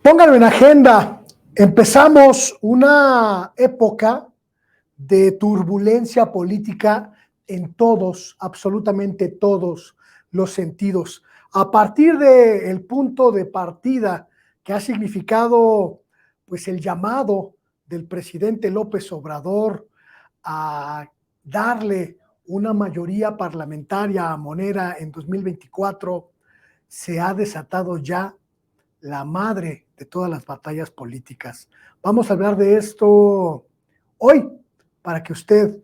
Pónganlo en agenda. Empezamos una época de turbulencia política en todos, absolutamente todos los sentidos. A partir del punto de partida que ha significado pues el llamado del presidente López Obrador a darle una mayoría parlamentaria a Monera en 2024, se ha desatado ya la madre de todas las batallas políticas. Vamos a hablar de esto hoy para que usted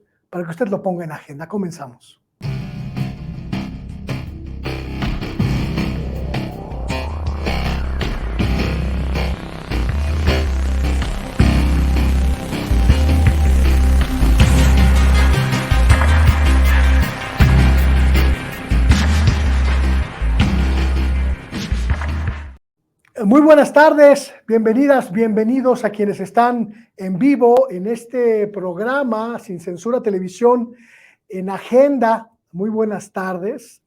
lo ponga en agenda. Comenzamos. Muy buenas tardes, bienvenidas, bienvenidos a quienes están en vivo en este programa Sin Censura Televisión en Agenda. Muy buenas tardes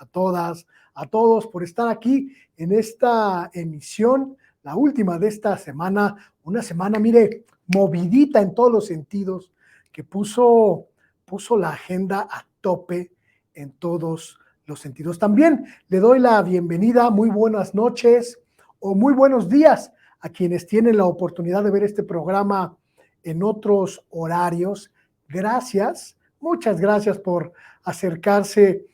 a todas, a todos por estar aquí en esta emisión, la última de esta semana, una semana, mire, movidita en todos los sentidos, que puso la agenda a tope en todos los sentidos. También le doy la bienvenida, muy buenas noches o muy buenos días a quienes tienen la oportunidad de ver este programa en otros horarios. Gracias, muchas gracias por acercarse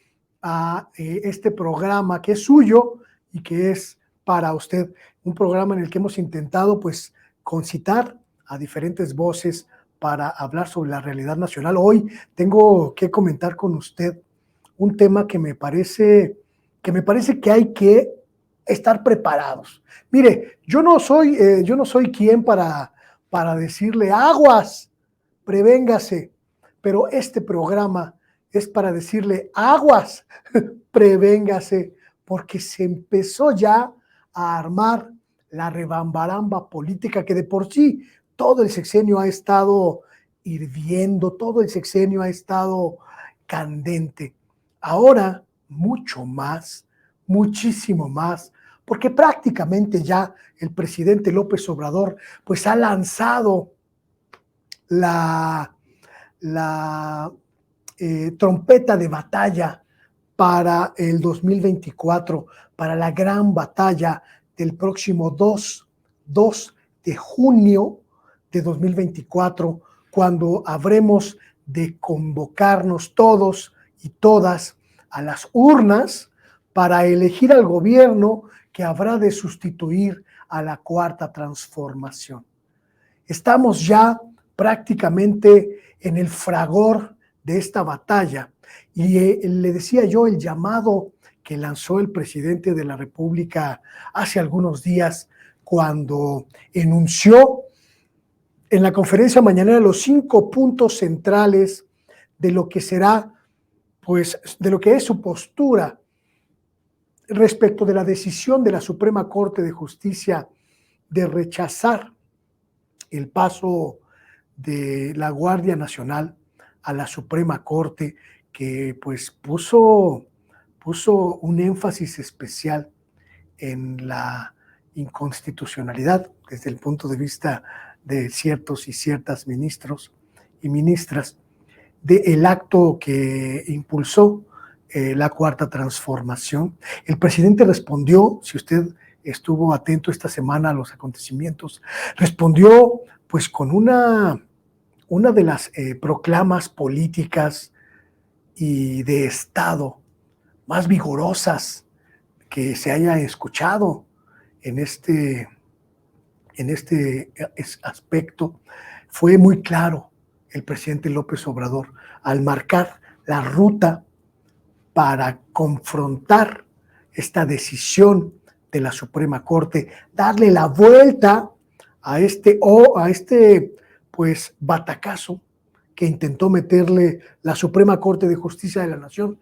a este programa que es suyo y que es para usted, un programa en el que hemos intentado pues concitar a diferentes voces para hablar sobre la realidad nacional. Hoy tengo que comentar con usted un tema que me parece que hay que estar preparados. Mire, yo no soy quien para decirle aguas, prevéngase, pero este programa es para decirle aguas, prevéngase, porque se empezó ya a armar la rebambaramba política que de por sí todo el sexenio ha estado hirviendo, todo el sexenio ha estado candente. Ahora, mucho más, muchísimo más, porque prácticamente ya el presidente López Obrador pues ha lanzado la trompeta de batalla para el 2024, para la gran batalla del próximo 2 de junio de 2024, cuando habremos de convocarnos todos y todas a las urnas para elegir al gobierno que habrá de sustituir a la Cuarta Transformación. Estamos ya prácticamente en el fragor de esta batalla y le decía yo el llamado que lanzó el presidente de la República hace algunos días cuando enunció en la conferencia mañanera los 5 puntos centrales de lo que será, pues, de lo que es su postura respecto de la decisión de la Suprema Corte de Justicia de rechazar el paso de la Guardia Nacional a la Suprema Corte, que pues puso un énfasis especial en la inconstitucionalidad desde el punto de vista de ciertos y ciertas ministros y ministras del acto que impulsó la Cuarta Transformación. El presidente respondió, si usted estuvo atento esta semana a los acontecimientos, respondió pues con una de las proclamas políticas y de Estado más vigorosas que se haya escuchado en este aspecto. Fue muy claro el presidente López Obrador al marcar la ruta para confrontar esta decisión de la Suprema Corte, darle la vuelta a este pues batacazo que intentó meterle la Suprema Corte de Justicia de la Nación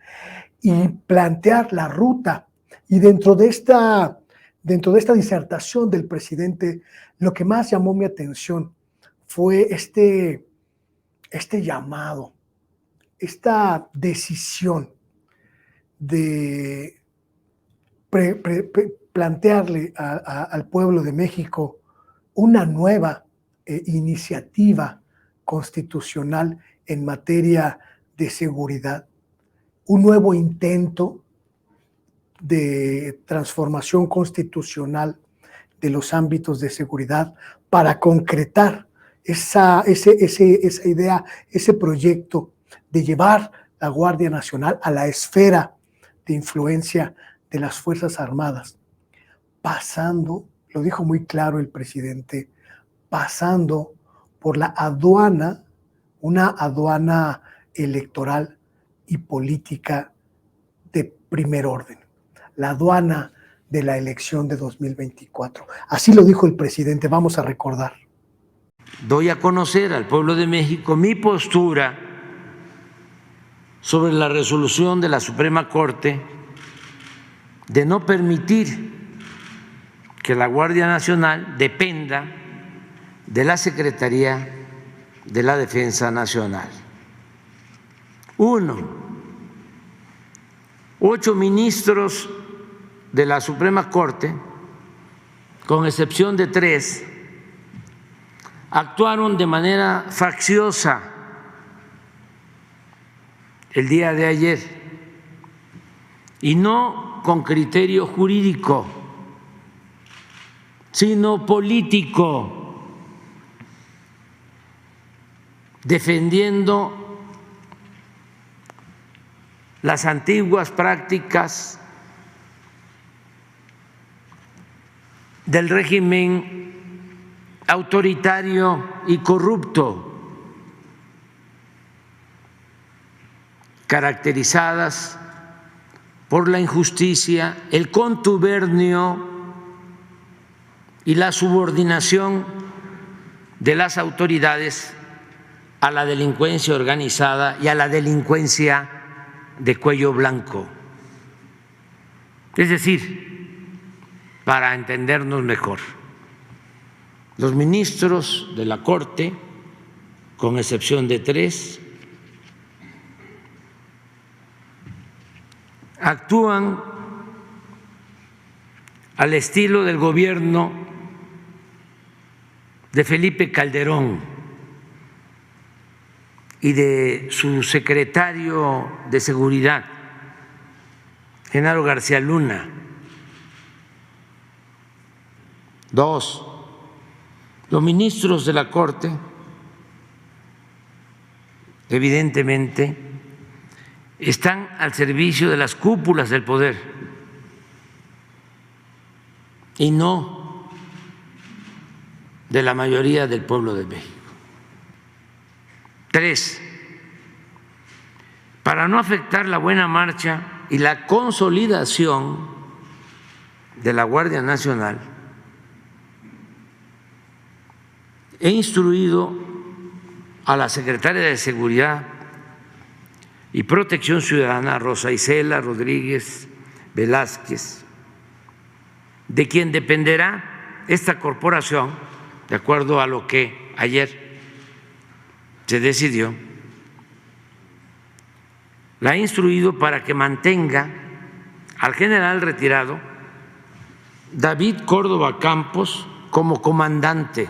y plantear la ruta. Y dentro de esta disertación del presidente, lo que más llamó mi atención fue este llamado, esta decisión de plantearle al pueblo de México una nueva iniciativa constitucional en materia de seguridad, un nuevo intento de transformación constitucional de los ámbitos de seguridad para concretar esa idea, ese proyecto de llevar la Guardia Nacional a la esfera de influencia de las Fuerzas Armadas, pasando, lo dijo muy claro el presidente, pasando por la aduana, una aduana electoral y política de primer orden, la aduana de la elección de 2024. Así lo dijo el presidente, vamos a recordar. Doy a conocer al pueblo de México mi postura sobre la resolución de la Suprema Corte de no permitir que la Guardia Nacional dependa de la Secretaría de la Defensa Nacional. 1. 8 ministros de la Suprema Corte, con excepción de 3, actuaron de manera facciosa el día de ayer y no con criterio jurídico, sino político, defendiendo las antiguas prácticas del régimen autoritario y corrupto, caracterizadas por la injusticia, el contubernio y la subordinación de las autoridades a la delincuencia organizada y a la delincuencia de cuello blanco. Es decir, para entendernos mejor, los ministros de la Corte, con excepción de 3, actúan al estilo del gobierno de Felipe Calderón y de su secretario de Seguridad, Genaro García Luna. 2, los ministros de la Corte, evidentemente, están al servicio de las cúpulas del poder y no de la mayoría del pueblo de México. 3, para no afectar la buena marcha y la consolidación de la Guardia Nacional, he instruido a la secretaria de Seguridad y Protección Ciudadana, Rosa Isela Rodríguez Velázquez, de quien dependerá esta corporación, de acuerdo a lo que ayer se decidió, la he instruido para que mantenga al general retirado David Córdoba Campos como comandante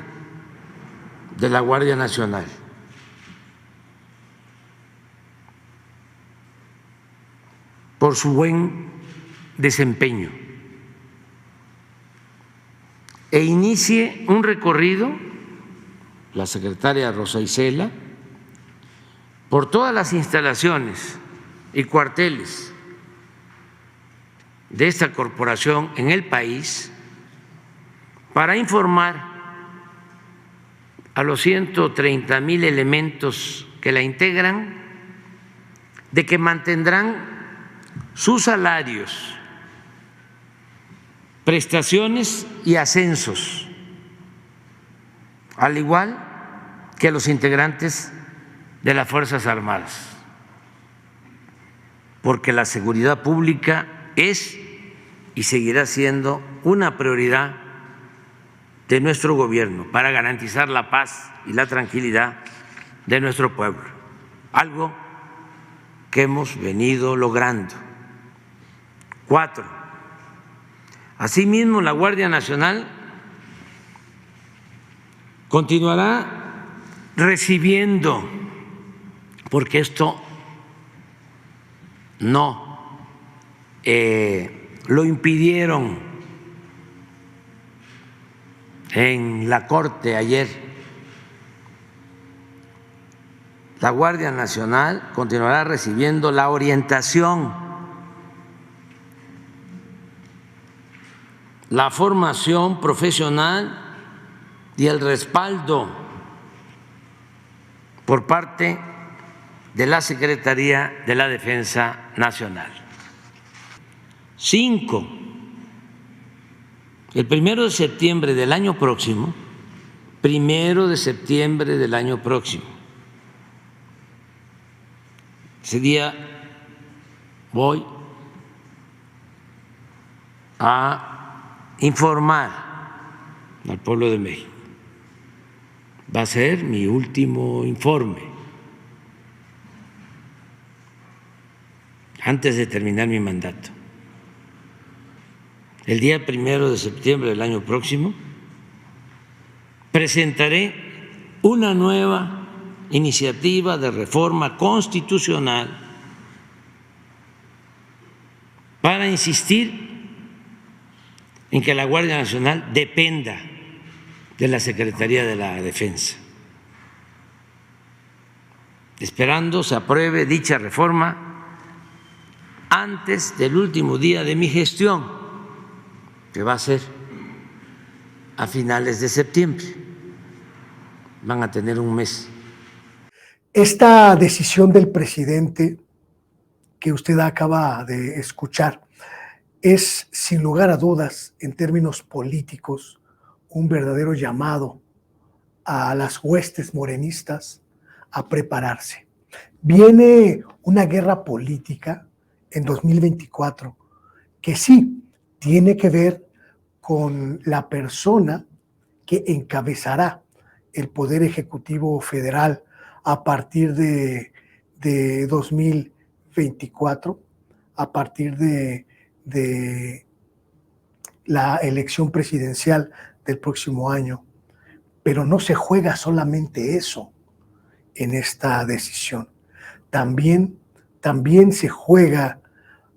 de la Guardia Nacional. Por su buen desempeño, e inicie un recorrido, la secretaria Rosa Isela, por todas las instalaciones y cuarteles de esta corporación en el país para informar a los 130,000 elementos que la integran de que mantendrán sus salarios, prestaciones y ascensos, al igual que los integrantes de las Fuerzas Armadas, porque la seguridad pública es y seguirá siendo una prioridad de nuestro gobierno para garantizar la paz y la tranquilidad de nuestro pueblo, algo que hemos venido logrando. 4, Asimismo, la Guardia Nacional continuará recibiendo, porque esto no lo impidieron en la Corte ayer. La Guardia Nacional continuará recibiendo la orientación, la formación profesional y el respaldo por parte de la Secretaría de la Defensa Nacional. 5. El 1 de septiembre del año próximo, 1 de septiembre del año próximo, ese día voy a informar al pueblo de México. Va a ser mi último informe antes de terminar mi mandato. El día 1 de septiembre del año próximo presentaré una nueva iniciativa de reforma constitucional para insistir en que la Guardia Nacional dependa de la Secretaría de la Defensa, esperando se apruebe dicha reforma antes del último día de mi gestión, que va a ser a finales de septiembre. Van a tener un mes. Esta decisión del presidente que usted acaba de escuchar es, sin lugar a dudas, en términos políticos, un verdadero llamado a las huestes morenistas a prepararse. Viene una guerra política en 2024 que sí tiene que ver con la persona que encabezará el Poder Ejecutivo Federal a partir de 2024, a partir de la elección presidencial del próximo año. Pero no se juega solamente eso en esta decisión. También se juega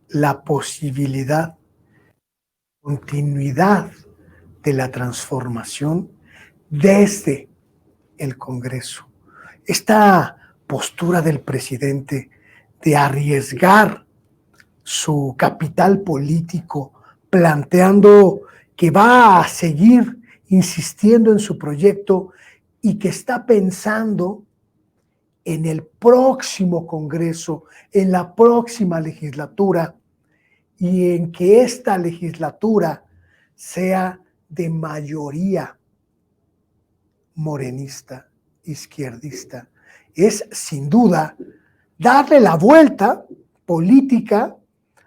la posibilidad, continuidad de la transformación desde el Congreso. Esta postura del presidente de arriesgar su capital político, planteando que va a seguir insistiendo en su proyecto y que está pensando en el próximo Congreso, en la próxima legislatura, y en que esta legislatura sea de mayoría morenista, izquierdista. Es sin duda darle la vuelta política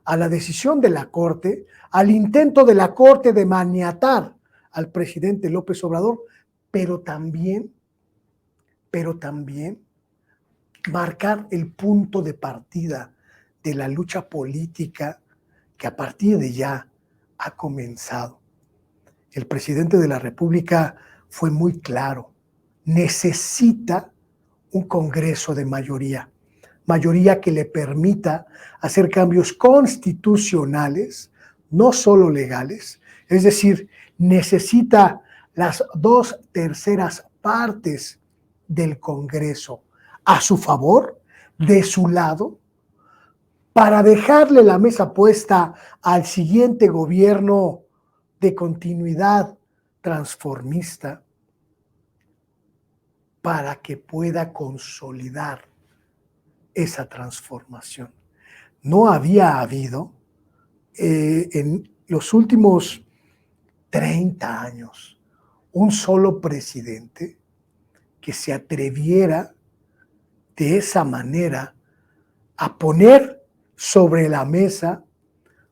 a la decisión de la Corte, al intento de la Corte de maniatar al presidente López Obrador, pero también marcar el punto de partida de la lucha política que a partir de ya ha comenzado. El presidente de la República fue muy claro: necesita un Congreso de mayoría que le permita hacer cambios constitucionales, no solo legales, es decir, necesita las 2/3 partes del Congreso a su favor, de su lado, para dejarle la mesa puesta al siguiente gobierno de continuidad transformista, para que pueda consolidar esa transformación. No había habido en los últimos 30 años un solo presidente que se atreviera de esa manera a poner sobre la mesa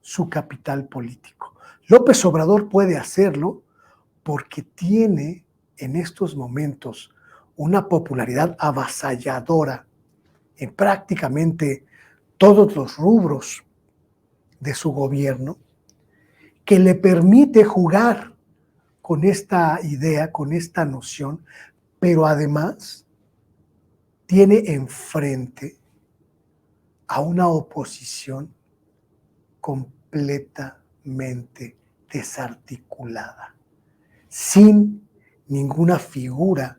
su capital político. López Obrador puede hacerlo porque tiene en estos momentos una popularidad avasalladora en prácticamente todos los rubros de su gobierno, que le permite jugar con esta idea, con esta noción, pero además tiene enfrente a una oposición completamente desarticulada, sin ninguna figura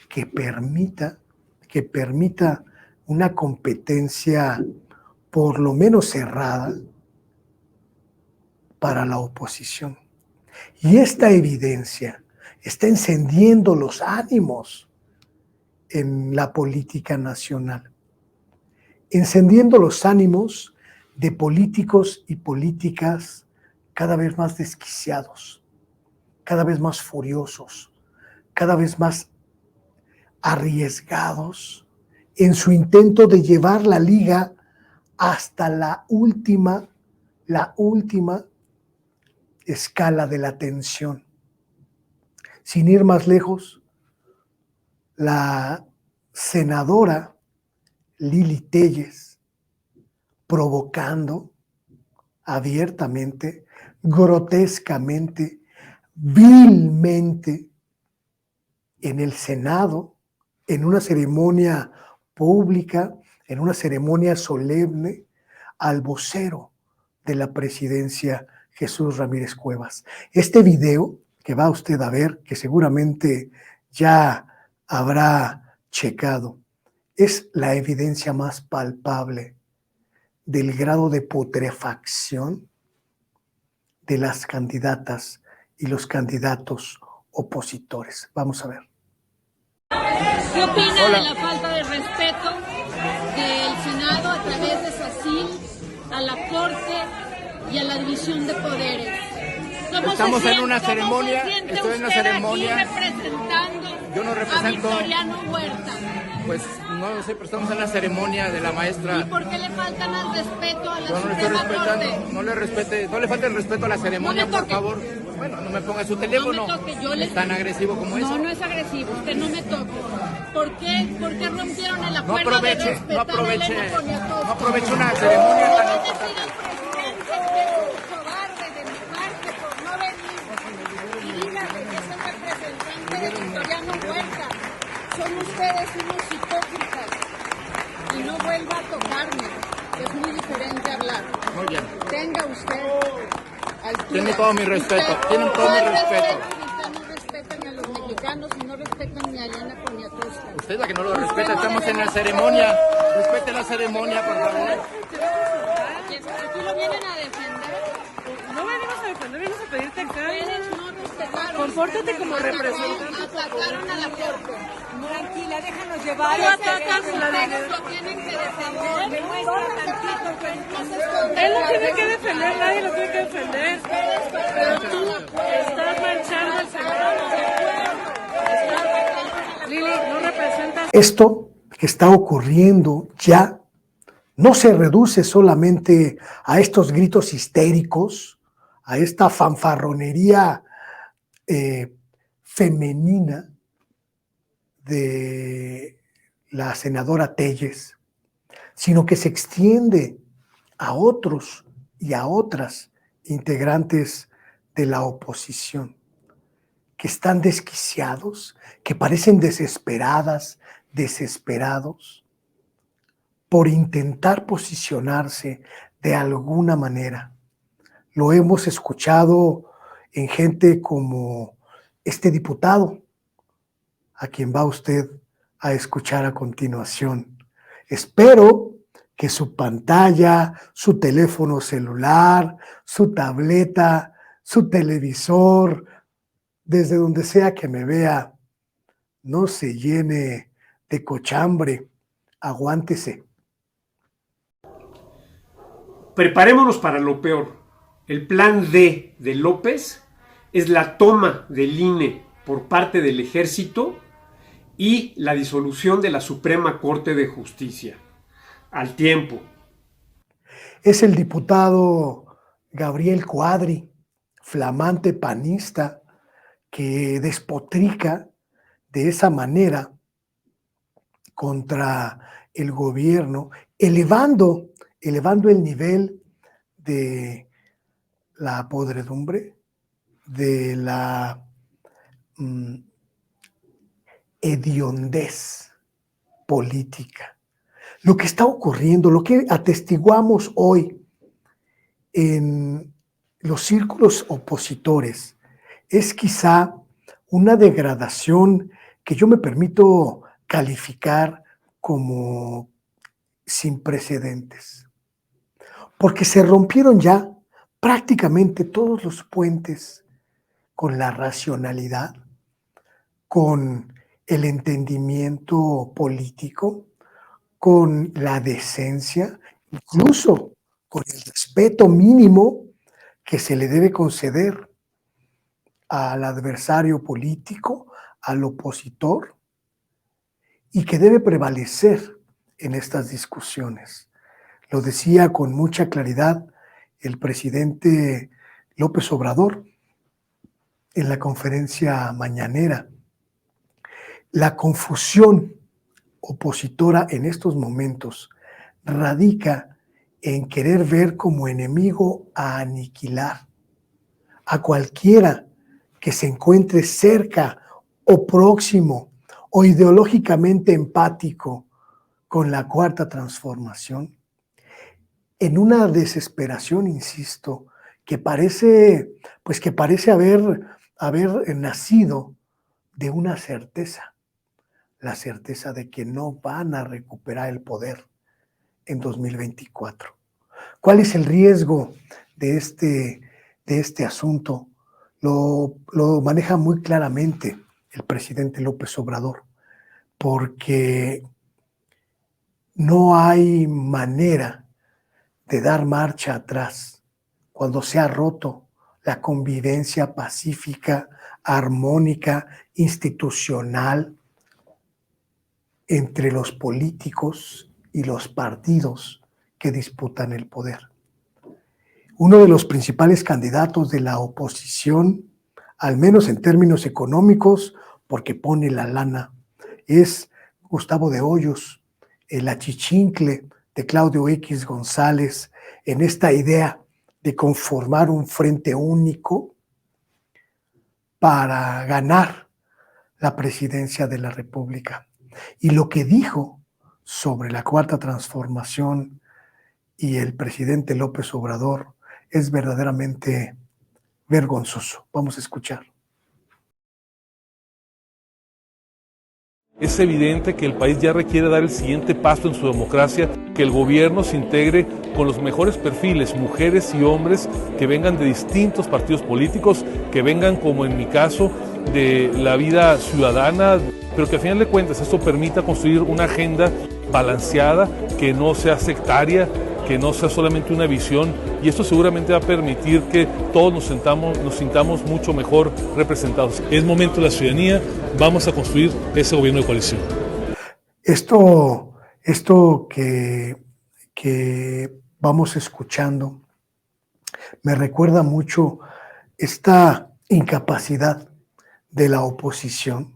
que permita una competencia por lo menos cerrada para la oposición. Y esta evidencia está encendiendo los ánimos en la política nacional, encendiendo los ánimos de políticos y políticas cada vez más desquiciados, cada vez más furiosos, cada vez más arriesgados en su intento de llevar la liga hasta la última escala de la tensión. Sin ir más lejos, la senadora Lili Téllez, provocando abiertamente, grotescamente, vilmente en el Senado, en una ceremonia pública, en una ceremonia solemne, al vocero de la presidencia, Jesús Ramírez Cuevas. Este video que va usted a ver, que seguramente ya habrá checado, es la evidencia más palpable del grado de putrefacción de las candidatas y los candidatos opositores. Vamos a ver. ¿Qué opina de la falta de respeto del Senado a través de SACIL a la Corte y a la división de poderes? Estamos en una ceremonia, estoy en una ceremonia. Aquí representando yo no represento a Victoriano Huerta. Pues no lo sé, pero estamos en la ceremonia de la maestra. ¿Y por qué le faltan al respeto a la Yo no le estoy Suprema respetando, Corte? no le falte el respeto a la ceremonia, No me por toque. favor. Bueno, no me ponga su teléfono. No me toque, yo Es tan agresivo como eso. No, no es agresivo, usted no me toque. ¿Por qué rompieron el No acuerdo aproveche, de respetar a Elena Poniatowska? no aproveche una ceremonia tan Puedo importante. decir al presidente que es un cobarde de mi parte por no venir. Y dígale que es el representante de Victoriano Huerta. Son ustedes unos hipócritas. Y no vuelva a tocarme, que es muy diferente hablar. Muy bien. Tenga usted altura. Tiene todo mi respeto, tienen todo mi respeto. Ustedes no respetan a los mexicanos y no respetan ni a Elena Poniatowska. Usted es la que no lo respeta, estamos en la ceremonia. Respete la ceremonia, por favor. Aquí lo vienen a defender. No venimos a defender, venimos a pedirte calma. Ustedes no respetaron. Compórtate como representante. Atacaron a la Corte. Tranquila, déjanos llevar. Tú atacas, ustedes lo tienen que defender. Demuestra tantito. Él no tiene que defender, nadie lo tiene que defender. Pero tú estás manchando el Senado. Lili, no representas. Esto que está ocurriendo ya no se reduce solamente a estos gritos histéricos, a esta fanfarronería femenina de la senadora Téllez, sino que se extiende a otros y a otras integrantes de la oposición, que están desquiciados, que parecen desesperados por intentar posicionarse de alguna manera. Lo hemos escuchado en gente como este diputado, a quien va usted a escuchar a continuación. Espero que su pantalla, su teléfono celular, su tableta, su televisor, desde donde sea que me vea, no se llene de cochambre. Aguántese. Preparémonos para lo peor. El plan D de López es la toma del INE por parte del ejército y la disolución de la Suprema Corte de Justicia. Al tiempo. Es el diputado Gabriel Cuadri, flamante panista, que despotrica de esa manera contra el gobierno, elevando el nivel de la podredumbre, de la hediondez política. Lo que está ocurriendo, lo que atestiguamos hoy en los círculos opositores, es quizá una degradación que yo me permito calificar como sin precedentes, porque se rompieron ya prácticamente todos los puentes con la racionalidad, con el entendimiento político, con la decencia, incluso con el respeto mínimo que se le debe conceder al adversario político, al opositor, y que debe prevalecer en estas discusiones. Lo decía con mucha claridad el presidente López Obrador en la conferencia mañanera. La confusión opositora en estos momentos radica en querer ver como enemigo a aniquilar a cualquiera que se encuentre cerca o próximo o ideológicamente empático con la Cuarta Transformación, en una desesperación, insisto, que parece haber nacido de una certeza, la certeza de que no van a recuperar el poder en 2024. ¿Cuál es el riesgo de este asunto? Lo maneja muy claramente el presidente López Obrador, porque no hay manera de dar marcha atrás cuando se ha roto la convivencia pacífica, armónica, institucional entre los políticos y los partidos que disputan el poder. Uno de los principales candidatos de la oposición, al menos en términos económicos, porque pone la lana, es Gustavo de Hoyos, el achichincle de Claudio X González, en esta idea de conformar un frente único para ganar la presidencia de la República. Y lo que dijo sobre la Cuarta Transformación y el presidente López Obrador es verdaderamente vergonzoso. Vamos a escuchar. Es evidente que el país ya requiere dar el siguiente paso en su democracia, que el gobierno se integre con los mejores perfiles, mujeres y hombres que vengan de distintos partidos políticos, que vengan, como en mi caso, de la vida ciudadana, pero que al final de cuentas esto permita construir una agenda balanceada, que no sea sectaria, que no sea solamente una visión, y esto seguramente va a permitir que todos nos sintamos mucho mejor representados. Es momento de la ciudadanía, vamos a construir ese gobierno de coalición. Esto que vamos escuchando me recuerda mucho esta incapacidad de la oposición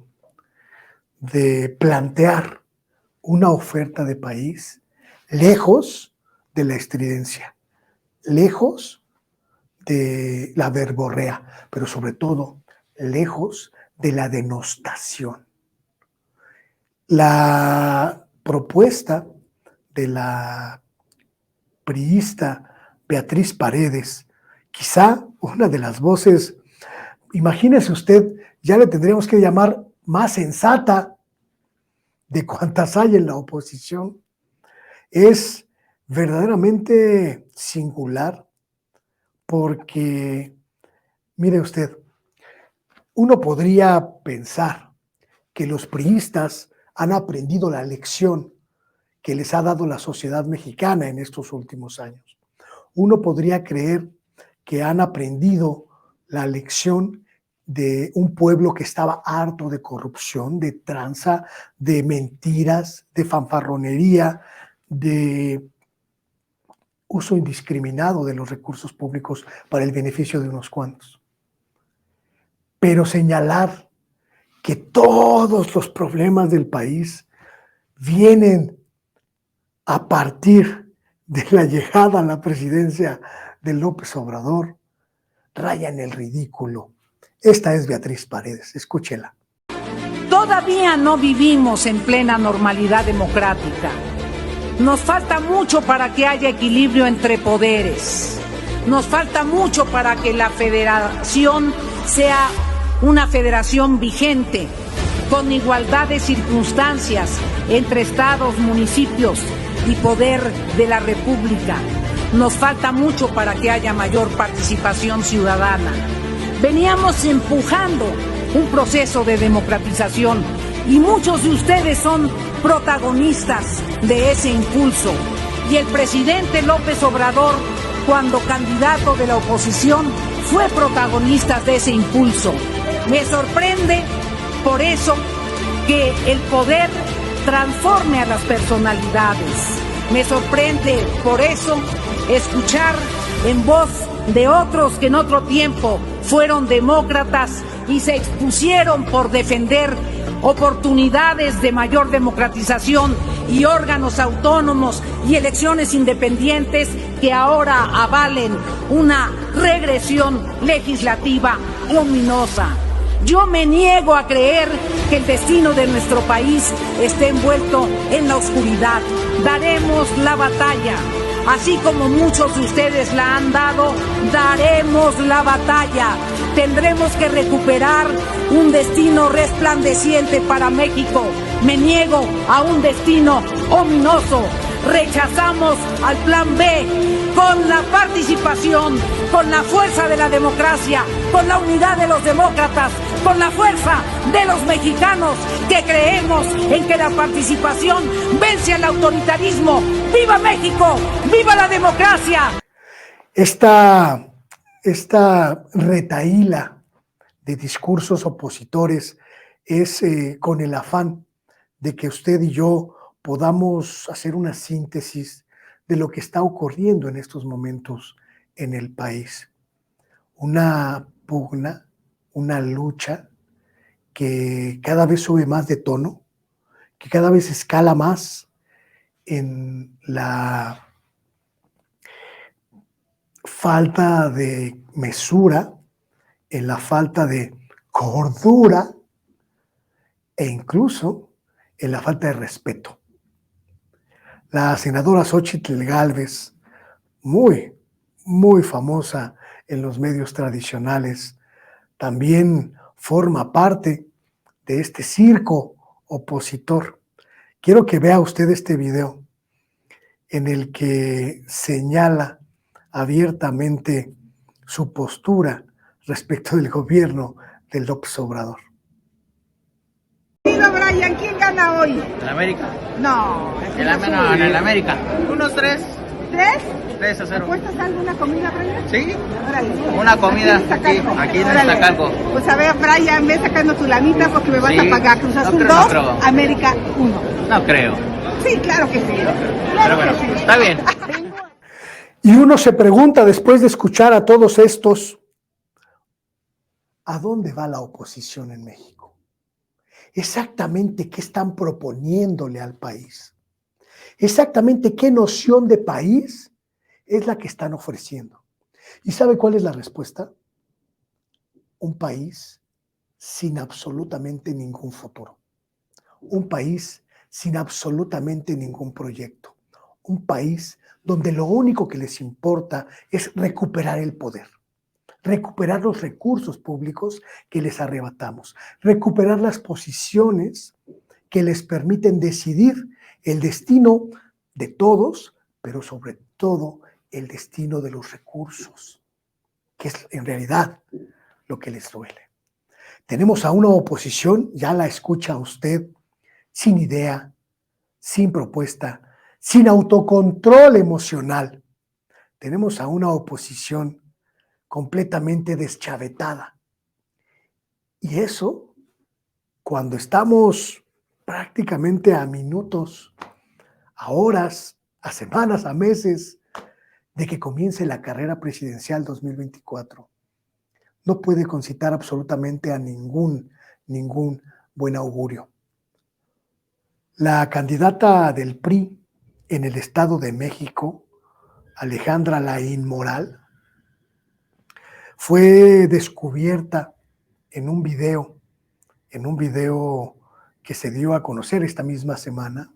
de plantear una oferta de país lejos de la estridencia, lejos de la verborrea, pero sobre todo lejos de la denostación. La propuesta de la priista Beatriz Paredes, quizá una de las voces, imagínese usted, ya le tendríamos que llamar más sensata de cuantas hay en la oposición, es verdaderamente singular porque, mire usted, uno podría pensar que los priistas han aprendido la lección que les ha dado la sociedad mexicana en estos últimos años. Uno podría creer que han aprendido la lección de un pueblo que estaba harto de corrupción, de tranza, de mentiras, de fanfarronería, de uso indiscriminado de los recursos públicos para el beneficio de unos cuantos. Pero señalar que todos los problemas del país vienen a partir de la llegada a la presidencia de López Obrador raya en el ridículo. Esta es Beatriz Paredes, escúchela. Todavía no vivimos en plena normalidad democrática. Nos falta mucho para que haya equilibrio entre poderes. Nos falta mucho para que la federación sea una federación vigente, con igualdad de circunstancias entre estados, municipios y poder de la República. Nos falta mucho para que haya mayor participación ciudadana. Veníamos empujando un proceso de democratización y muchos de ustedes son protagonistas de ese impulso. Y el presidente López Obrador, cuando candidato de la oposición, fue protagonista de ese impulso. Me sorprende por eso que el poder transforme a las personalidades. Me sorprende por eso escuchar en voz de otros que en otro tiempo fueron demócratas y se expusieron por defender oportunidades de mayor democratización y órganos autónomos y elecciones independientes que ahora avalen una regresión legislativa ominosa. Yo me niego a creer que el destino de nuestro país esté envuelto en la oscuridad. Daremos la batalla. Así como muchos de ustedes la han dado, daremos la batalla. Tendremos que recuperar un destino resplandeciente para México. Me niego a un destino ominoso. Rechazamos al plan B con la participación, con la fuerza de la democracia, con la unidad de los demócratas, con la fuerza de los mexicanos que creemos en que la participación vence al autoritarismo. ¡Viva México! ¡Viva la democracia! Esta retahíla de discursos opositores es con el afán de que usted y yo podamos hacer una síntesis de lo que está ocurriendo en estos momentos en el país. Una pugna, una lucha que cada vez sube más de tono, que cada vez escala más en la falta de mesura, en la falta de cordura e incluso en la falta de respeto. La senadora Xóchitl Gálvez, muy famosa en los medios tradicionales, también forma parte de este circo opositor. Quiero que vea usted este video en el que señala abiertamente su postura respecto del gobierno de López Obrador. Brian, ¿quién gana hoy? ¿En América? No. En el América. Unos 3. ¿3? 3-0. ¿Apuestas alguna comida, Brian? Sí. Órale. Una comida aquí en Iztacalco. Pues a ver, Brian, ve sacando tu lanita porque me vas a pagar. Cruz Azul 2, América 1. No creo. Sí, claro que sí. Pero bueno, está bien. Y uno se pregunta después de escuchar a todos estos, ¿a dónde va la oposición en México? Exactamente qué están proponiéndole al país. Exactamente qué noción de país es la que están ofreciendo. ¿Y sabe cuál es la respuesta? Un país sin absolutamente ningún futuro. Un país sin absolutamente ningún proyecto. Un país donde lo único que les importa es recuperar el poder. Recuperar los recursos públicos que les arrebatamos, recuperar las posiciones que les permiten decidir el destino de todos, pero sobre todo el destino de los recursos, que es en realidad lo que les duele. Tenemos a una oposición, ya la escucha usted, sin idea, sin propuesta, sin autocontrol emocional. Tenemos a una oposición completamente deschavetada. Y eso, cuando estamos prácticamente a minutos, a horas, a semanas, a meses de que comience la carrera presidencial 2024, no puede concitar absolutamente a ningún buen augurio. La candidata del PRI en el Estado de México, Alejandra La Inmoral, fue descubierta en un video que se dio a conocer esta misma semana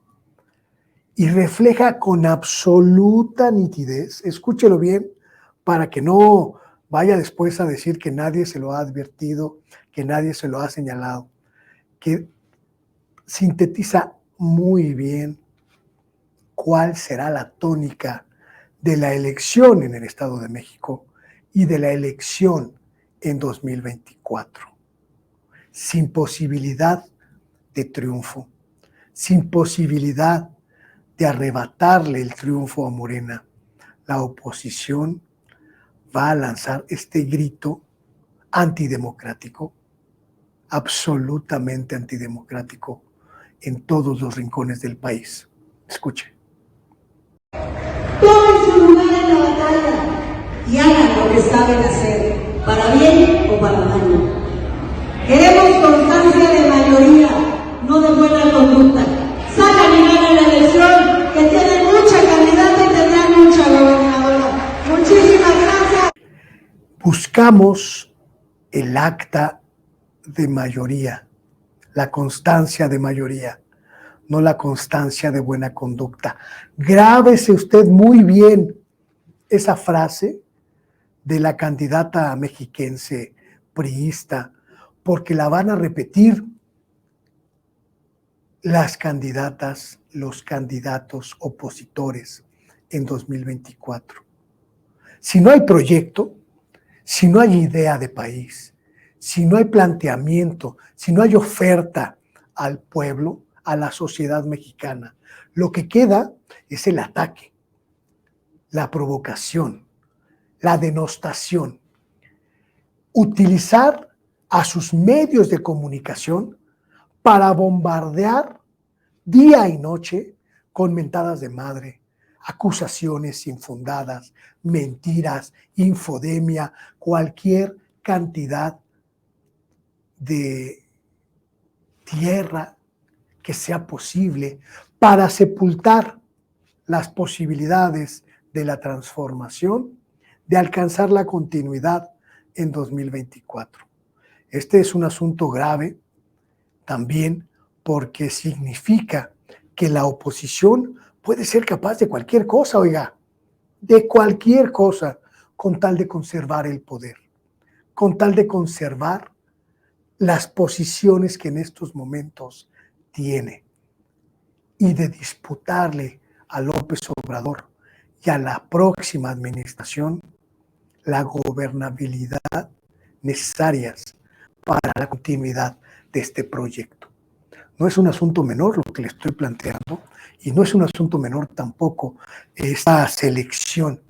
y refleja con absoluta nitidez, escúchelo bien, para que no vaya después a decir que nadie se lo ha advertido, que nadie se lo ha señalado, que sintetiza muy bien cuál será la tónica de la elección en el Estado de México y de la elección en 2024. Sin posibilidad de triunfo, sin posibilidad de arrebatarle el triunfo a Morena, la oposición va a lanzar este grito antidemocrático, absolutamente antidemocrático, en todos los rincones del país. Escuche. Tomen su lugar en la batalla y hagan lo que saben hacer, para bien o para mal. Queremos constancia de mayoría, no de buena conducta. Salgan y ganen la elección, que tienen mucha candidata y tendrán mucha gobernadora. Muchísimas gracias. Buscamos el acta de mayoría, la constancia de mayoría, no la constancia de buena conducta. Grábese usted muy bien esa frase de la candidata mexiquense priista, porque la van a repetir las candidatas, los candidatos opositores en 2024. Si no hay proyecto, si no hay idea de país, si no hay planteamiento, si no hay oferta al pueblo, a la sociedad mexicana, lo que queda es el ataque, la provocación, la denostación. Utilizar a sus medios de comunicación para bombardear día y noche con mentadas de madre, acusaciones infundadas, mentiras, infodemia, cualquier cantidad de tierra que sea posible para sepultar las posibilidades de la transformación, de alcanzar la continuidad en 2024. Este es un asunto grave también porque significa que la oposición puede ser capaz de cualquier cosa, oiga, de cualquier cosa, con tal de conservar el poder, con tal de conservar las posiciones que en estos momentos tiene y de disputarle a López Obrador y a la próxima administración la gobernabilidad necesarias para la continuidad de este proyecto. No es un asunto menor lo que le estoy planteando y no es un asunto menor tampoco esta selección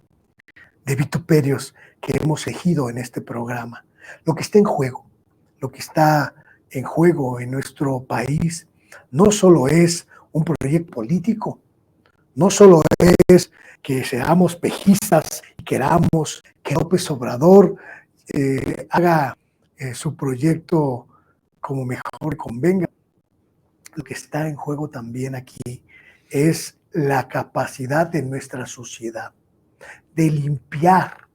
de vituperios que hemos elegido en este programa. Lo que está en juego, en nuestro país, no solo es un proyecto político, no solo es que seamos pejistas y queramos que López Obrador haga su proyecto como mejor convenga. Lo que está en juego también aquí es la capacidad de nuestra sociedad de limpiar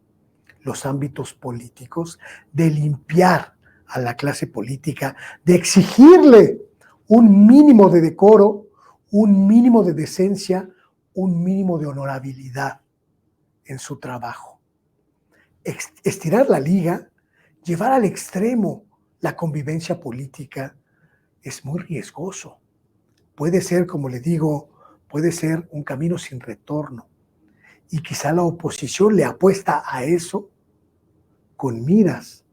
los ámbitos políticos, de limpiar a la clase política, de exigirle un mínimo de decoro, un mínimo de decencia, un mínimo de honorabilidad en su trabajo. Estirar la liga, llevar al extremo la convivencia política es muy riesgoso. Puede ser, como le digo, puede ser un camino sin retorno. Y quizá la oposición le apuesta a eso con miras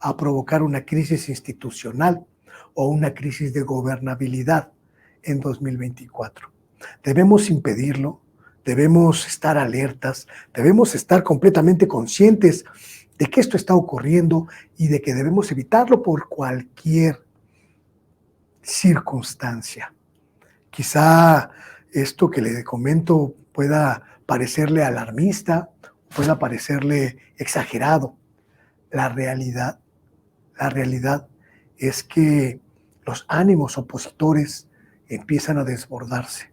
a provocar una crisis institucional o una crisis de gobernabilidad en 2024. Debemos impedirlo, debemos estar alertas, debemos estar completamente conscientes de que esto está ocurriendo y de que debemos evitarlo por cualquier circunstancia. Quizá esto que le comento pueda parecerle alarmista, pueda parecerle exagerado. La realidad es que los ánimos opositores empiezan a desbordarse.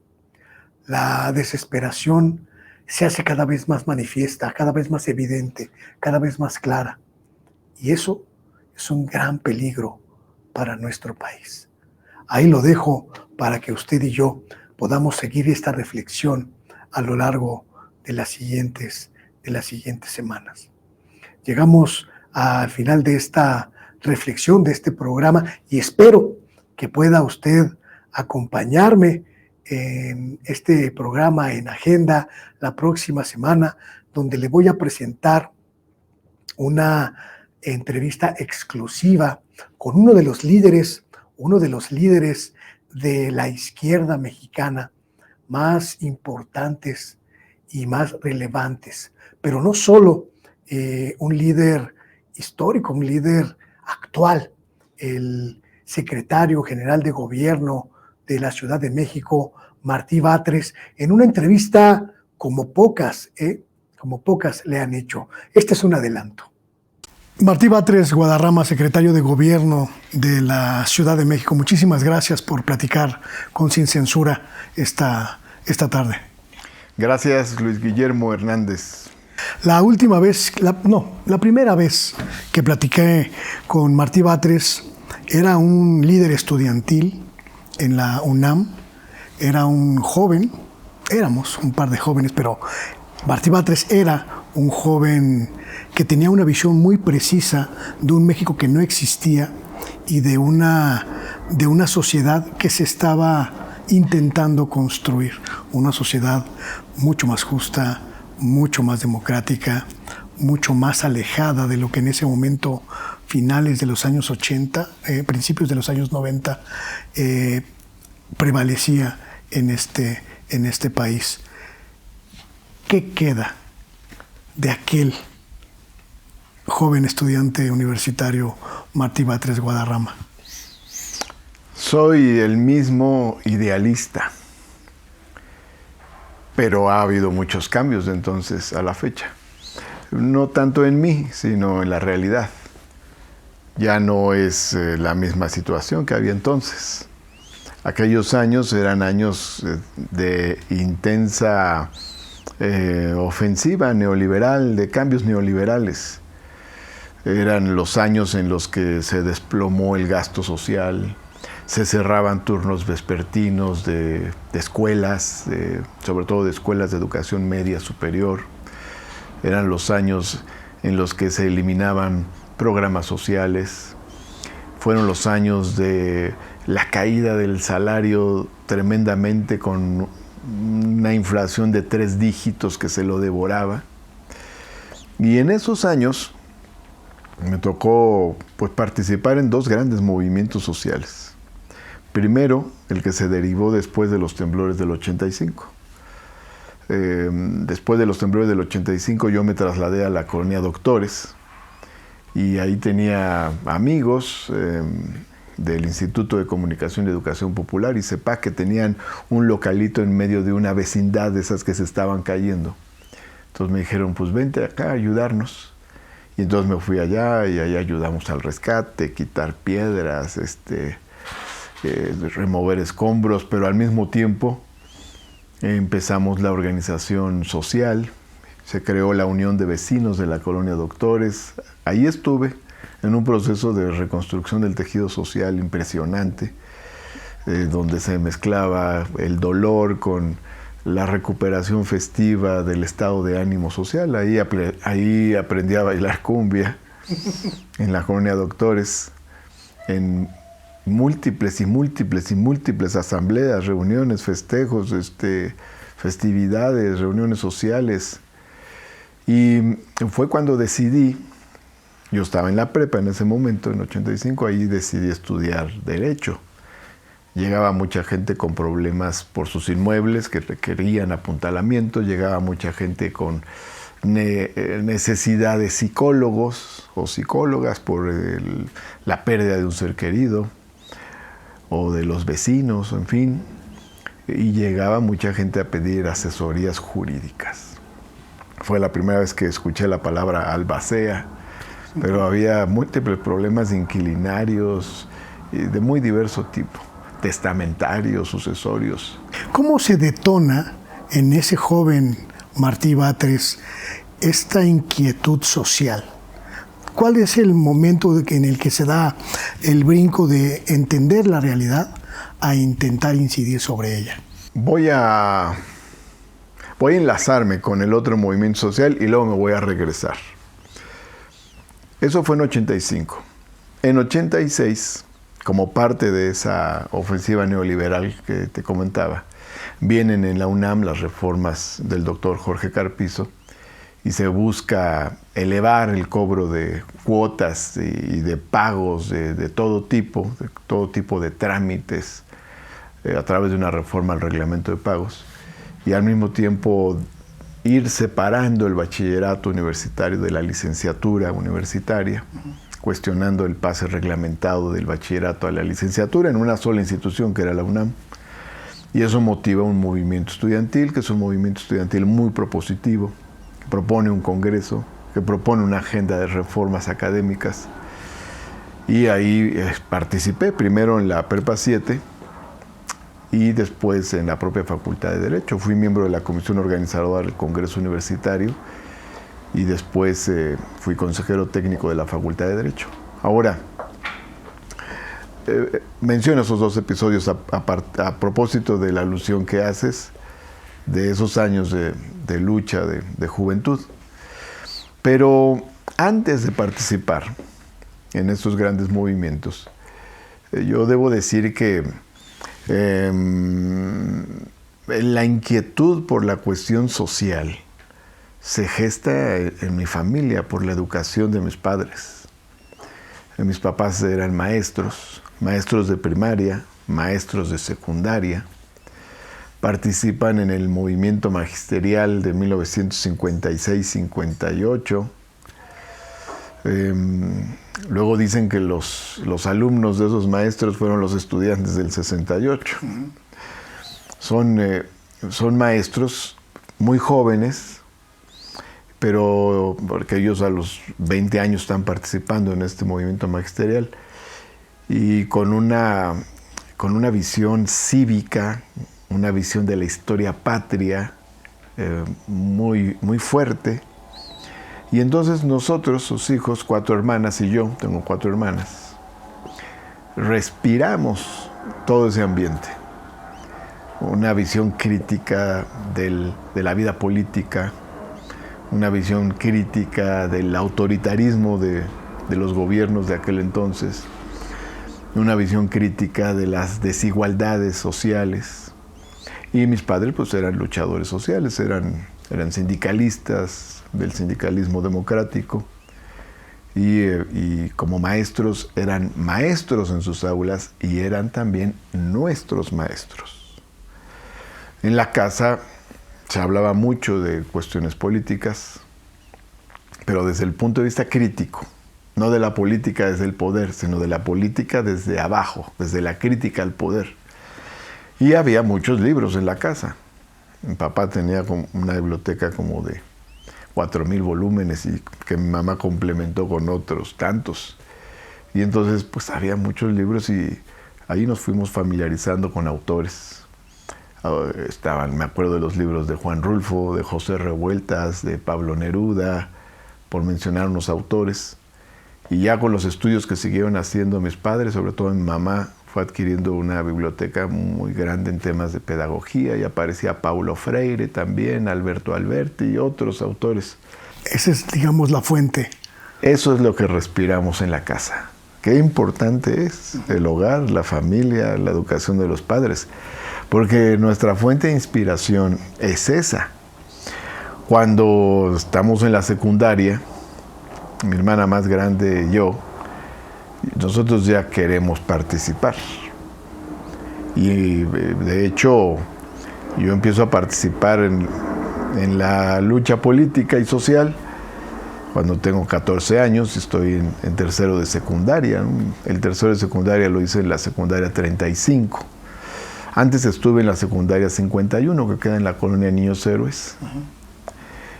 La desesperación se hace cada vez más manifiesta, cada vez más evidente, cada vez más clara. Y eso es un gran peligro para nuestro país. Ahí lo dejo para que usted y yo podamos seguir esta reflexión a lo largo de las siguientes semanas. Llegamos al final de esta reflexión, de este programa, y espero que pueda usted acompañarme en este programa en Agenda la próxima semana, donde le voy a presentar una entrevista exclusiva con uno de los líderes de la izquierda mexicana más importantes y más relevantes, pero no solo un líder histórico, un líder actual, el secretario general de gobierno de la Ciudad de México, Martí Batres, en una entrevista como pocas le han hecho. Este es un adelanto. Martí Batres Guadarrama, secretario de Gobierno de la Ciudad de México, muchísimas gracias por platicar con Sin Censura esta tarde. Gracias, Luis Guillermo Hernández. La primera vez que platiqué con Martí Batres era un líder estudiantil en la UNAM, era un joven, éramos un par de jóvenes, pero Martí Batres era un joven que tenía una visión muy precisa de un México que no existía y de una sociedad que se estaba intentando construir, una sociedad mucho más justa, mucho más democrática, mucho más alejada de lo que en ese momento, finales de los años 80, principios de los años 90, prevalecía en este país. ¿Qué queda de aquel joven estudiante universitario Martí Batres Guadarrama? Soy el mismo idealista, pero ha habido muchos cambios de entonces a la fecha. No tanto en mí, sino en la realidad. Ya no es la misma situación que había entonces. Aquellos años eran años de intensa ofensiva neoliberal, de cambios neoliberales. Eran los años en los que se desplomó el gasto social, se cerraban turnos vespertinos de escuelas, sobre todo de escuelas de educación media superior. Eran los años en los que se eliminaban programas sociales. Fueron los años de la caída del salario tremendamente, con una inflación de 3 dígitos que se lo devoraba. Y en esos años me tocó participar en 2 grandes movimientos sociales. Primero, el que se derivó después de los temblores del 85. Después de los temblores del 85 yo me trasladé a la colonia Doctores y ahí tenía amigos del Instituto de Comunicación y Educación Popular y CEPAC, que tenían un localito en medio de una vecindad de esas que se estaban cayendo. Entonces me dijeron, pues vente acá a ayudarnos. Y entonces me fui allá y ahí ayudamos al rescate, quitar piedras, remover escombros, pero al mismo tiempo empezamos la organización social. Se creó la Unión de Vecinos de la Colonia Doctores. Ahí estuve en un proceso de reconstrucción del tejido social impresionante, donde se mezclaba el dolor con la recuperación festiva del estado de ánimo social. Ahí aprendí a bailar cumbia en la Colonia Doctores, en múltiples asambleas, reuniones, festejos, festividades, reuniones sociales. Y fue cuando decidí, yo estaba en la prepa en ese momento, en 85, ahí decidí estudiar Derecho. Llegaba mucha gente con problemas por sus inmuebles que requerían apuntalamiento, llegaba mucha gente con necesidad de psicólogos o psicólogas por la pérdida de un ser querido, o de los vecinos, en fin. Y llegaba mucha gente a pedir asesorías jurídicas. Fue la primera vez que escuché la palabra albacea, pero había múltiples problemas inquilinarios de muy diverso tipo, testamentarios, sucesorios. ¿Cómo se detona en ese joven Martí Batres esta inquietud social? ¿Cuál es el momento en el que se da el brinco de entender la realidad a intentar incidir sobre ella? Voy a enlazarme con el otro movimiento social y luego me voy a regresar. Eso fue en 85. En 86, como parte de esa ofensiva neoliberal que te comentaba, vienen en la UNAM las reformas del doctor Jorge Carpizo y se busca elevar el cobro de cuotas y de pagos de todo tipo de trámites a través de una reforma al reglamento de pagos y al mismo tiempo ir separando el bachillerato universitario de la licenciatura universitaria, cuestionando el pase reglamentado del bachillerato a la licenciatura en una sola institución que era la UNAM. Y eso motiva un movimiento estudiantil, que es un movimiento estudiantil muy propositivo, que propone un congreso, que propone una agenda de reformas académicas. Y ahí participé primero en la Prepa 7 y después en la propia Facultad de Derecho. Fui miembro de la comisión organizadora del Congreso Universitario y después fui consejero técnico de la Facultad de Derecho. Ahora, menciono esos dos episodios a propósito de la alusión que haces de esos años de lucha, de juventud. Pero antes de participar en estos grandes movimientos, yo debo decir que la inquietud por la cuestión social se gesta en mi familia por la educación de mis padres. Mis papás eran maestros de primaria, maestros de secundaria, participan en el movimiento magisterial de 1956-58. Luego dicen que los alumnos de esos maestros fueron los estudiantes del 68. Son maestros muy jóvenes, pero porque ellos a los 20 años están participando en este movimiento magisterial y con una visión cívica, una visión de la historia patria muy, muy fuerte. Y entonces nosotros, sus hijos, 4 hermanas y yo, tengo 4 hermanas, respiramos todo ese ambiente. Una visión crítica de la vida política, una visión crítica del autoritarismo de los gobiernos de aquel entonces, una visión crítica de las desigualdades sociales. Y mis padres pues eran luchadores sociales, eran sindicalistas del sindicalismo democrático y como maestros eran maestros en sus aulas y eran también nuestros maestros. En la casa se hablaba mucho de cuestiones políticas, pero desde el punto de vista crítico, no de la política desde el poder, sino de la política desde abajo, desde la crítica al poder. Y había muchos libros en la casa. Mi papá tenía una biblioteca como de 4,000 volúmenes y que mi mamá complementó con otros tantos. Y entonces pues había muchos libros y ahí nos fuimos familiarizando con autores. Me acuerdo de los libros de Juan Rulfo, de José Revueltas, de Pablo Neruda, por mencionar unos autores. Y ya con los estudios que siguieron haciendo mis padres, sobre todo mi mamá, fue adquiriendo una biblioteca muy grande en temas de pedagogía y aparecía Paulo Freire también, Alberto Alberti y otros autores. Esa es, digamos, la fuente. Eso es lo que respiramos en la casa. Qué importante es el hogar, la familia, la educación de los padres, porque nuestra fuente de inspiración es esa. Cuando estamos en la secundaria, mi hermana más grande y yo, nosotros ya queremos participar. Y de hecho, yo empiezo a participar en la lucha política y social cuando tengo 14 años, estoy en tercero de secundaria. El tercero de secundaria lo hice en la secundaria 35. Antes estuve en la secundaria 51, que queda en la colonia Niños Héroes.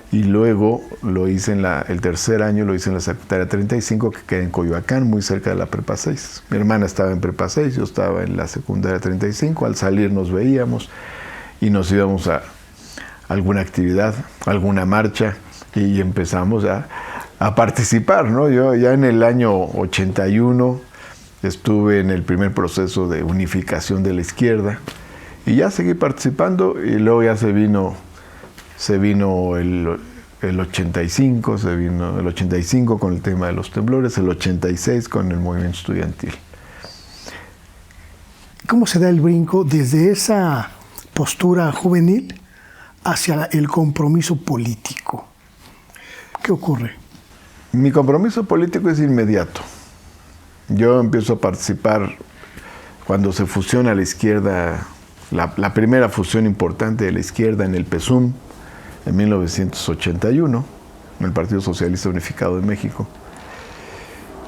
Y luego lo hice el tercer año lo hice en la secundaria 35, que queda en Coyoacán, muy cerca de la Prepa 6. Mi hermana estaba en Prepa 6, yo estaba en la secundaria 35. Al salir nos veíamos y nos íbamos a alguna actividad, alguna marcha, y empezamos a a participar, ¿no? Yo ya en el año 81 estuve en el primer proceso de unificación de la izquierda y ya seguí participando y luego ya se vino el 85, se vino el 85 con el tema de los temblores, el 86 con el movimiento estudiantil. ¿Cómo se da el brinco desde esa postura juvenil hacia el compromiso político? ¿Qué ocurre? Mi compromiso político es inmediato. Yo empiezo a participar cuando se fusiona la izquierda, la primera fusión importante de la izquierda en el PSUM, en 1981, en el Partido Socialista Unificado de México.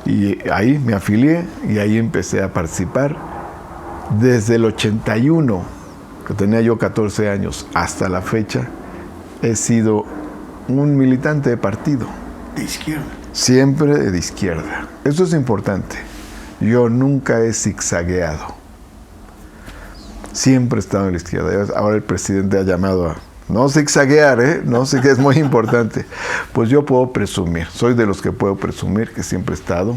Y ahí me afilié y ahí empecé a participar. Desde el 81, que tenía yo 14 años, hasta la fecha, he sido un militante de partido. ¿De izquierda? Siempre de izquierda. Eso es importante. Yo nunca he zigzagueado. Siempre he estado en la izquierda. Ahora el presidente ha llamado a no zigzaguear, ¿eh? No sé que es muy importante. Pues yo puedo presumir, soy de los que puedo presumir que siempre he estado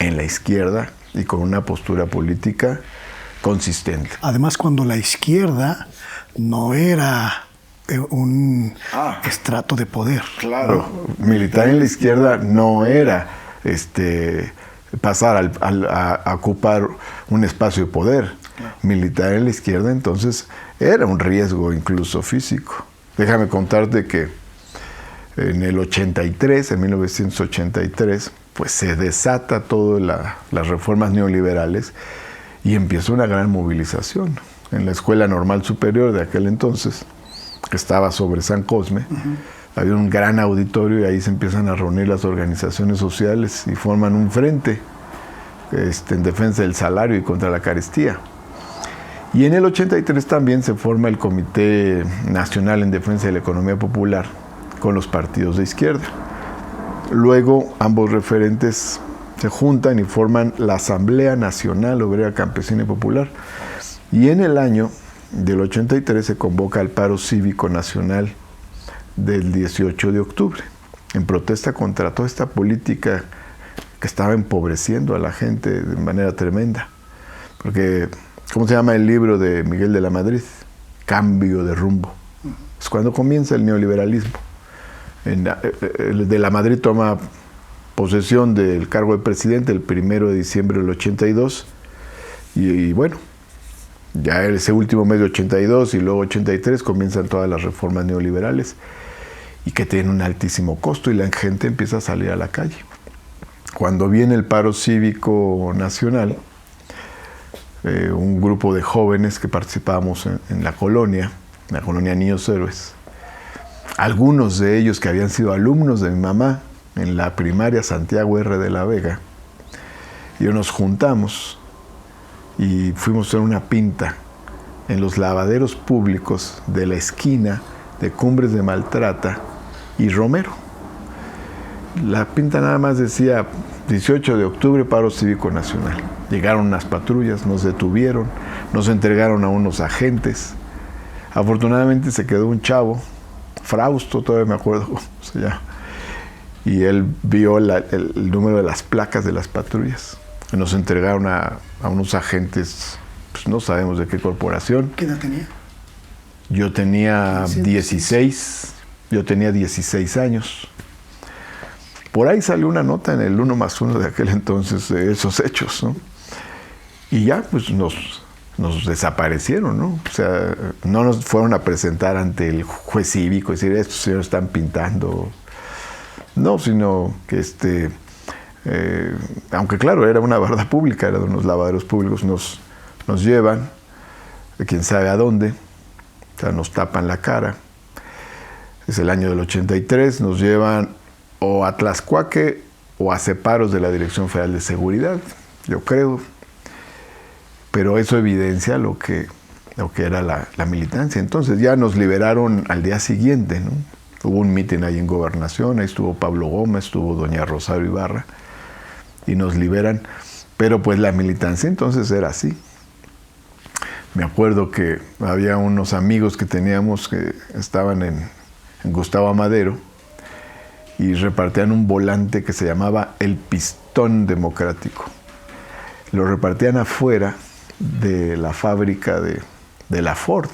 en la izquierda y con una postura política consistente. Además, cuando la izquierda no era un estrato de poder. Claro, militar en la izquierda no era pasar a ocupar un espacio de poder. Claro. Militar en la izquierda entonces era un riesgo incluso físico. Déjame contarte que en el 83, en 1983, pues se desata todas las reformas neoliberales y empieza una gran movilización. En la Escuela Normal Superior de aquel entonces, que estaba sobre San Cosme, había un gran auditorio y ahí se empiezan a reunir las organizaciones sociales y forman un frente en defensa del salario y contra la carestía. Y en el 83 también se forma el Comité Nacional en Defensa de la Economía Popular con los partidos de izquierda. Luego ambos referentes se juntan y forman la Asamblea Nacional Obrera Campesina y Popular. Y en el año del 83 se convoca al paro cívico nacional del 18 de octubre, en protesta contra toda esta política que estaba empobreciendo a la gente de manera tremenda. Porque, ¿cómo se llama el libro de Miguel de la Madrid? Cambio de rumbo. Es cuando comienza el neoliberalismo. De la Madrid toma posesión del cargo de presidente el 1 de diciembre del 82 y bueno, ya ese último mes de 82 y luego 83 comienzan todas las reformas neoliberales y que tienen un altísimo costo y la gente empieza a salir a la calle. Cuando viene el paro cívico nacional, un grupo de jóvenes que participábamos en la colonia Niños Héroes, algunos de ellos que habían sido alumnos de mi mamá en la primaria Santiago R. de la Vega, y nos juntamos y fuimos a hacer una pinta en los lavaderos públicos de la esquina de Cumbres de Maltrata y Romero. La pinta nada más decía 18 de octubre, paro cívico nacional. Llegaron unas patrullas, nos detuvieron, nos entregaron a unos agentes. Afortunadamente se quedó un chavo, Frausto, todavía me acuerdo cómo se llama, y él vio el número de las placas de las patrullas. Nos entregaron a unos agentes, pues no sabemos de qué corporación. ¿Qué edad tenía? Yo tenía 16 años. Por ahí salió una nota en el 1+1 de aquel entonces de esos hechos, ¿no? Y ya pues nos desaparecieron, ¿no? O sea, no nos fueron a presentar ante el juez cívico y decir, estos señores están pintando. No, sino que aunque claro, era una barda pública, era de unos lavaderos públicos, nos llevan, quién sabe a dónde, o sea, nos tapan la cara. Es el año del 83, nos llevan o a Tlaxcuaque o a separos de la Dirección Federal de Seguridad, yo creo. Pero eso evidencia lo que era la militancia. Entonces ya nos liberaron al día siguiente, ¿no? Hubo un mitin ahí en Gobernación, ahí estuvo Pablo Gómez, estuvo doña Rosario Ibarra, y nos liberan. Pero pues la militancia entonces era así. Me acuerdo que había unos amigos que teníamos que estaban en Gustavo Amadero, y repartían un volante que se llamaba el Pistón Democrático. Lo repartían afuera de la fábrica de la Ford.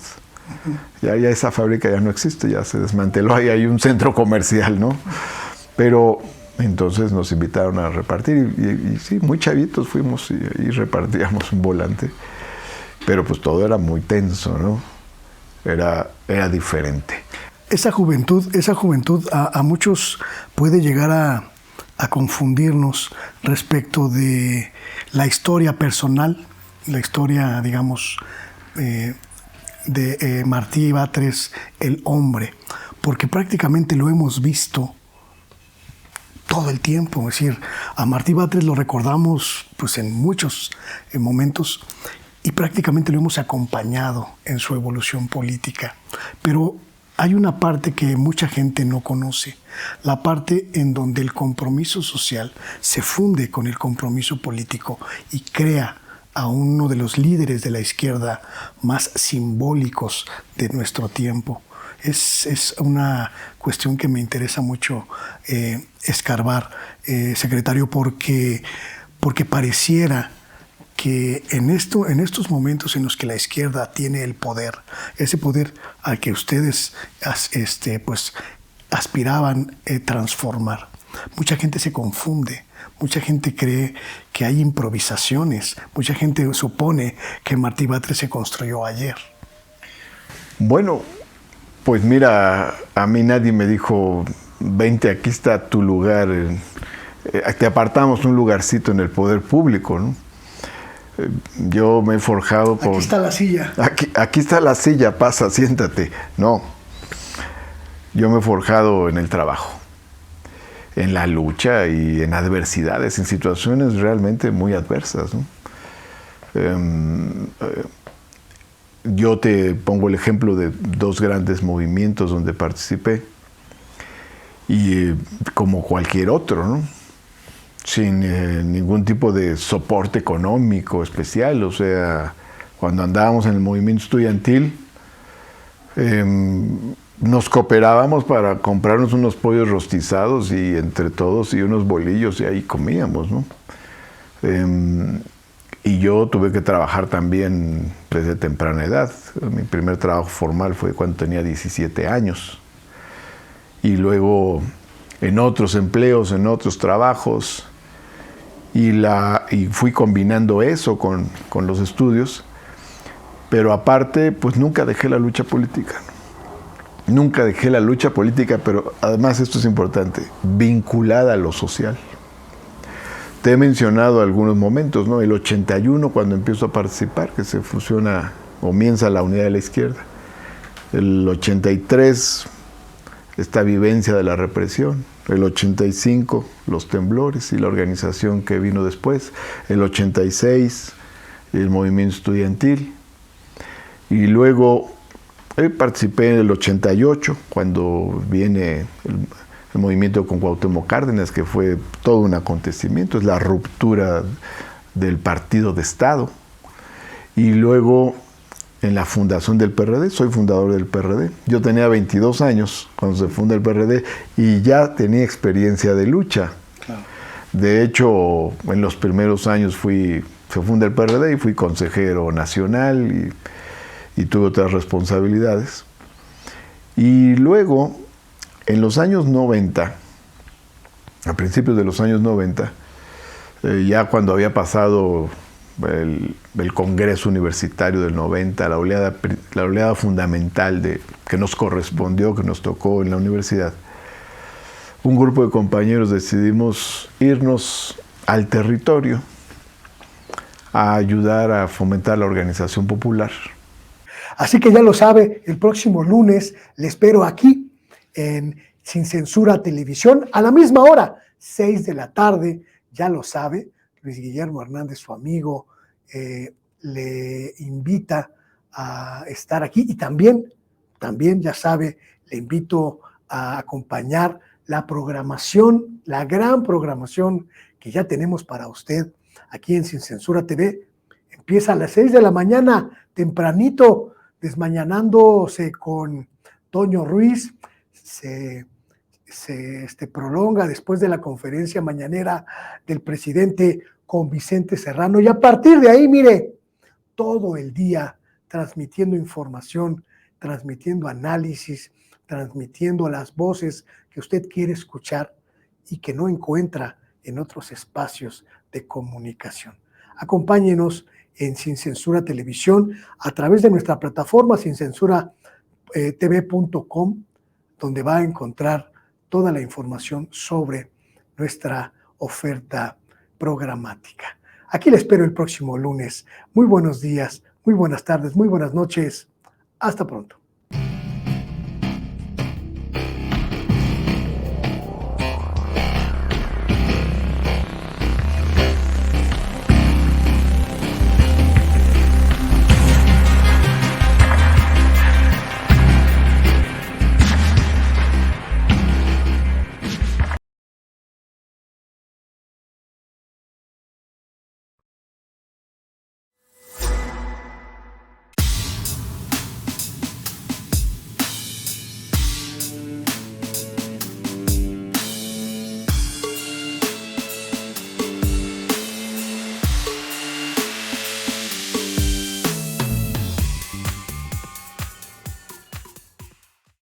Ya esa fábrica ya no existe, ya se desmanteló, ahí hay un centro comercial, ¿no? Pero entonces nos invitaron a repartir y sí, muy chavitos fuimos y repartíamos un volante. Pero pues todo era muy tenso, ¿no? Era diferente. Esa juventud a muchos puede llegar a confundirnos respecto de la historia personal, la historia, digamos, de Martí Batres, el hombre, porque prácticamente lo hemos visto todo el tiempo. Es decir, a Martí Batres lo recordamos pues, en muchos momentos y prácticamente lo hemos acompañado en su evolución política. Pero hay una parte que mucha gente no conoce, la parte en donde el compromiso social se funde con el compromiso político y crea a uno de los líderes de la izquierda más simbólicos de nuestro tiempo. Es una cuestión que me interesa mucho escarbar, secretario, porque pareciera que en estos momentos en los que la izquierda tiene el poder, ese poder al que ustedes pues, aspiraban transformar, mucha gente se confunde, mucha gente cree que hay improvisaciones, mucha gente supone que Martí Batres se construyó ayer. Bueno, pues mira, a mí nadie me dijo, vente, aquí está tu lugar, te apartamos un lugarcito en el poder público, ¿no? Yo me he forjado por... Aquí está la silla. Aquí está la silla, pasa, siéntate. No, yo me he forjado en el trabajo, en la lucha y en adversidades, en situaciones realmente muy adversas, ¿no? Yo te pongo el ejemplo de dos grandes movimientos donde participé y como cualquier otro, ¿no? Sin ningún tipo de soporte económico especial. O sea, cuando andábamos en el movimiento estudiantil, nos cooperábamos para comprarnos unos pollos rostizados y entre todos y unos bolillos y ahí comíamos, ¿no? Y yo tuve que trabajar también desde temprana edad. Mi primer trabajo formal fue cuando tenía 17 años. Y luego en otros empleos, en otros trabajos, y fui combinando eso con los estudios, pero aparte, pues nunca dejé la lucha política. Nunca dejé la lucha política, pero además esto es importante, vinculada a lo social. Te he mencionado algunos momentos, ¿no? El 81, cuando empiezo a participar, que se fusiona, comienza la unidad de la izquierda. El 83, esta vivencia de la represión. El 85, los temblores y la organización que vino después. El 86, el movimiento estudiantil. Y luego participé en el 88, cuando viene el movimiento con Cuauhtémoc Cárdenas, que fue todo un acontecimiento, es la ruptura del partido de Estado. Y luego en la fundación del PRD, soy fundador del PRD. Yo tenía 22 años cuando se funda el PRD y ya tenía experiencia de lucha. Claro. De hecho, en los primeros años se funda el PRD y fui consejero nacional y tuve otras responsabilidades. Y luego, en los años 90, a principios de los años 90, ya cuando había pasado el Congreso Universitario del 90, la oleada fundamental que nos correspondió, que nos tocó en la universidad, un grupo de compañeros decidimos irnos al territorio a ayudar a fomentar la organización popular. Así que ya lo sabe, el próximo lunes le espero aquí en Sin Censura Televisión, a la misma hora, 6 de la tarde, ya lo sabe. Luis Guillermo Hernández, su amigo, le invita a estar aquí y también ya sabe, le invito a acompañar la programación, la gran programación que ya tenemos para usted aquí en Sin Censura TV. Empieza a las 6 de la mañana, tempranito, desmañanándose con Toño Ruiz. Se se prolonga después de la conferencia mañanera del presidente con Vicente Serrano, y a partir de ahí, mire, todo el día transmitiendo información, transmitiendo análisis, transmitiendo las voces que usted quiere escuchar y que no encuentra en otros espacios de comunicación. Acompáñenos en Sin Censura Televisión a través de nuestra plataforma sincensuratv.com, donde va a encontrar toda la información sobre nuestra oferta programática. Aquí le espero el próximo lunes. Muy buenos días, muy buenas tardes, muy buenas noches. Hasta pronto.